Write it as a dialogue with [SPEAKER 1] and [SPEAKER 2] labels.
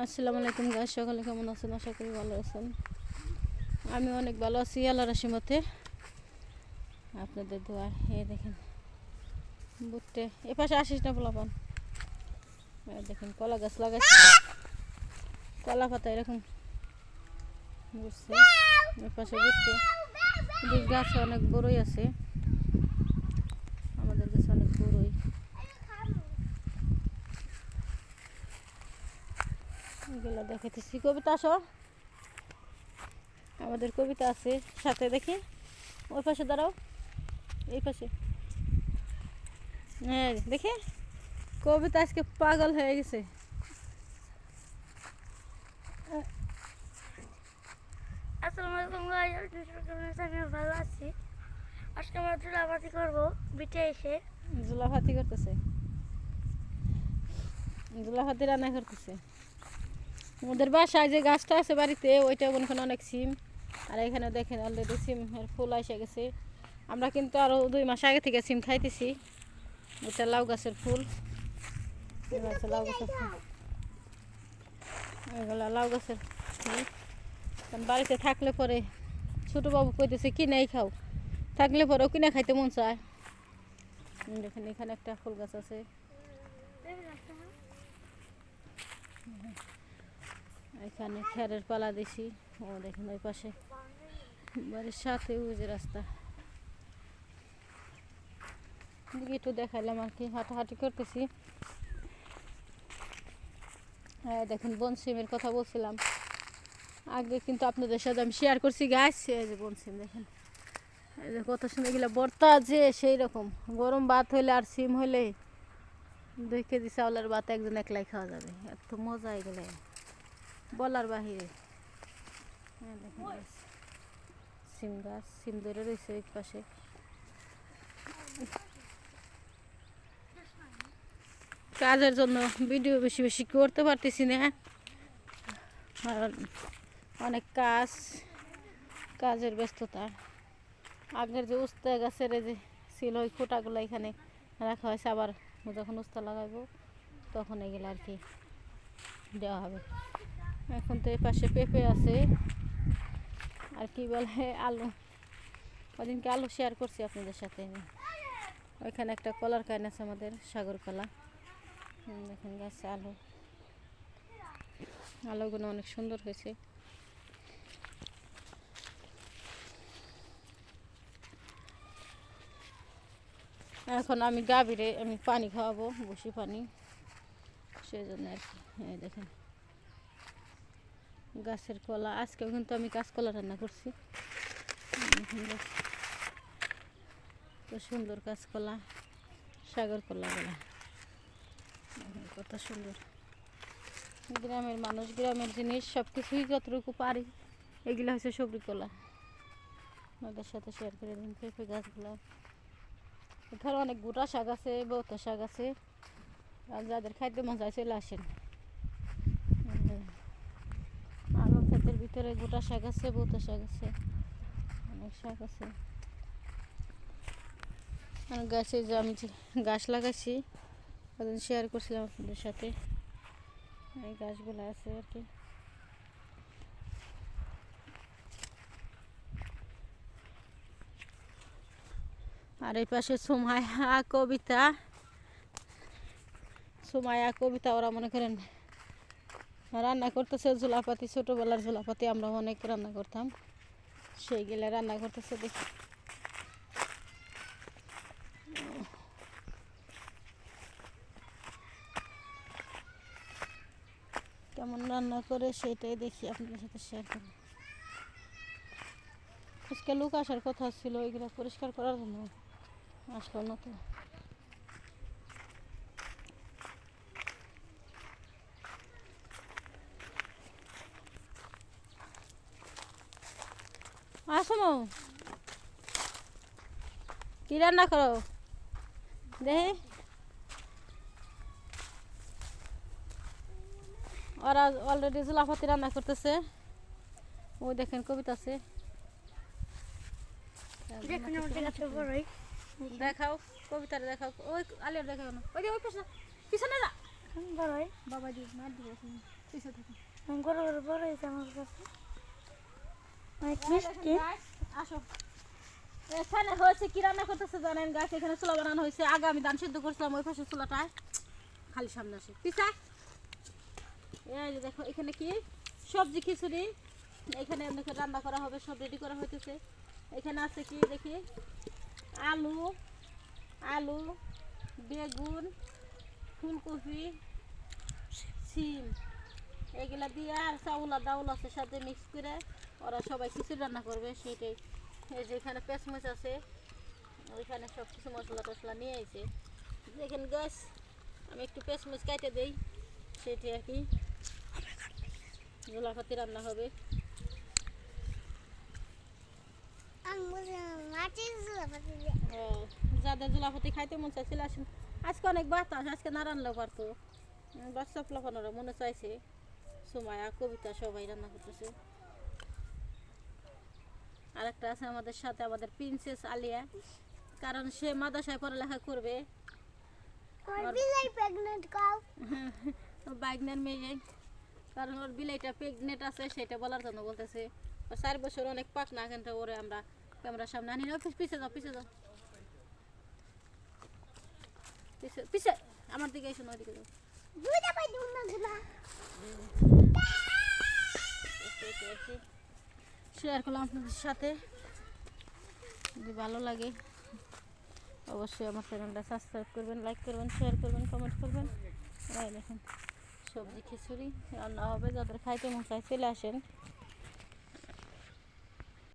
[SPEAKER 1] আসসালামু আলাইকুম গাইস, সকালে কেমন আছেন? আশা করি ভালো আছেন। আমি অনেক ভালো আছি আল্লাহর রহমতে, আপনাদের দোয়া। এই দেখেন বুটে এ পাশে আসিস না পোলাপান। দেখেন কলা গাছ লাগাইছে, কলা পাতা এরকম বুঝছে। এ পাশে বুটে গাছ অনেক বড়ই আছে, আমাদের কাছে অনেক বড়ই। এগুলো দেখাইতেছি। কবিতা আসো, আমাদের কবিতা আছে সাথে। দেখি ওই পাশে দাঁড়াও, এই পাশে। হ্যাঁ দেখি কবিতা আজকে পাগল হয়ে গেছে।
[SPEAKER 2] আসসালামু আলাইকুম গাইস, আমি ভালো আছি। আজকে আমরা জুলাভাতি করবো বিটে এসে।
[SPEAKER 1] জুলাভাতি করতেছে, জুলাভাতি রান্না করতেছে। ওদের বাসায় যে গাছটা আছে বাড়িতে, ওইটা ওখানে অনেক সিম। আর এখানে দেখেন অলরেডি সিমের ফুল এসে গেছে। আমরা কিন্তু আরও 2 মাস আগে থেকে সিম খাইতেছি। এটা লাউ গাছের ফুল, লাউ গাছের ফুল, এগুলো লাউ গাছের ফুল। বাড়িতে থাকলে পরে ছোটো বাবু কইতেছে কিনেই খাও, থাকলে পরেও কিনে খাইতে মন চায়। দেখেন এখানে একটা ফুল গাছ আছে, এখানে খেরের পালা দিছি। ও দেখেন ওই পাশে বাড়ির সাথে ওই যে রাস্তা। একটু দেখাইলাম আর কি, হাঁটাহাঁটি করতেছি। হ্যাঁ দেখেন বনসিমের কথা বলছিলাম আগে, কিন্তু আপনাদের সাথে আমি শেয়ার করছি গাছ। এই যে বনসিম দেখেন, এই যে কত সুন্দর। এগুলো বর্তা যে সেই রকম গরম ভাত হইলে আর সিম হইলে 2 কেজি চাউলের ভাত একজন একলাই খাওয়া যাবে, এত মজা এগুলো বলার বাহিরে। হ্যাঁ দেখেন গাছ, সিম গাছ, সিম ধরে রয়েছে ওই পাশে। কাজের জন্য ভিডিও বেশি বেশি করতে পারতেছি না, অনেক কাজের ব্যস্ততা। আগের যে উস্তা গাছের যে ছিল ওই খোটাগুলো এখানে রাখা হয়েছে, আবার যখন উস্তা লাগাইব তখন এগুলো আর কি দেওয়া হবে। এখন তো এই পাশে পেঁপে আছে, আর কি বলে আলু। ওদিনকে আলু শেয়ার করছি আপনাদের সাথে। ওইখানে একটা কলার কাইন আছে আমাদের, সাগর কলা। দেখেন গাছে আলুগুলো অনেক সুন্দর হয়েছে। এখন আমি গাভীরে পানি খাওয়াবো, বসি পানি, সেই জন্য আর কি। এই দেখেন গাছের কলা। আজকেও কিন্তু আমি কাঁচকলা রান্না করছি। তো সুন্দর কাঁচকলা, সাগর কলাগুলা কত সুন্দর। গ্রামের মানুষ, গ্রামের জিনিস সব কিছুই যতটুকু পারি, এগুলো হচ্ছে সবজি কলা। ওদের সাথে শেয়ার করে দিন। পেঁপে গাছগুলো, এখানে অনেক গোটা শাক আছে, বৌতা শাক আছে। আর যাদের খাইতে মন চায় চলে আসেন। আলু ক্ষেতের ভিতরে গোটা শাক আছে, বৌতা শাক আছে, অনেক শাক আছে। আর গাছে যে আমি যে গাছ লাগাইছি ওদিন শেয়ার করছিলাম আপনাদের সাথে, এই গাছগুলো আছে আর কি। আর এই পাশে সুমায়া কবিতা ওরা মনে করেন রান্না করতেছে ঝোলাপাতি, ছোটোবেলার ঝোলাপাতি আমরা অনেক রান্না করতাম, সেইগুলো রান্না করতেছে। দেখি কেমন রান্না করে সেটাই দেখি আপনাদের সাথে শেয়ার করি। আজকে লোক আসার কথা ছিল এগুলো পরিষ্কার করার জন্য, আসলো না তো। আসো কি রান্না করো দেখি। ওরা অলরেডি জুলাফাতি রান্না করতেছে। ওই দেখেন কবিতা আছে, দেখাও কবিতার দেখাও ওই আলিয়ার দেখাও না ওই যে ওই পাশে পিছনে না
[SPEAKER 2] বড়ই
[SPEAKER 1] বাবা দি মার দিব পিছে থেকে
[SPEAKER 2] বড় বড় বড় হয়েছে আমার কাছে অনেক মিষ্টি
[SPEAKER 1] আসো এখানে হয়েছে কি রান্না করতেছে জানেন গাছ এখানে চুলা বানানো হয়েছে আগে আমি ধান সিদ্ধ করছিলাম ওই পাশে চুলাটায় খালি সামনে আসে পিছা এই যে দেখো এখানে কি সবজি খিচুড়ি এখানে এমনি করে রান্না করা হবে সব রেডি করা হইতেছে এখানে আছে কি দেখি আলু আলু বেগুন ফুলকপি সিম এগুলা দিয়ে আর চাউল আর ডাউল আছে সাথে মিক্স করে ওরা সবাই খিচুড়ি রান্না করবে সেটাই এই যে এখানে পেঁচমচ আছে ওইখানে সব কিছু মশলা টশলা নিয়ে এসে দেখেন গ্যাস আমি একটু পেঁচমচ কাটে দেই সেটি আর কি গোলাপাতি রান্না হবে হ্যাঁ যাদের জোলাপাতি খাইতে মন চাইছিল আসেন আজকে অনেক বাতাস আজকে না রান্নাও পারতো বাচ্চা ফলাফানোরা মনে চাইছে সুমায়া কবিতা সবাই রান্না করতেছে আর একটা আছে আমাদের সাথে আমাদের প্রিন্সেস আলিয়া কারণ সে মাদ্রাসায় পড়ালেখা করবে বাইগনার মেয়ে কারণ ওর বিলাইটা প্রেগনেন্ট আছে সেটা বলার জন্য বলতেছে 4 বছর অনেক পাক না কিন্তু ওরে আমরা ক্যামেরার সামনে আনি না পিছে যাও পিছে যাও পিছে পিছে আমার দিকে এসো না ওইদিকে যাও শেয়ার করলাম আপনাদের সাথে যদি ভালো লাগে অবশ্যই আমার চ্যানেলটা সাবস্ক্রাইব করবেন লাইক করবেন শেয়ার করবেন কমেন্ট করবেন দেখেন সবজি খিচুড়ি রান্না হবে যাদের খাইতে মন চায় চলে আসেন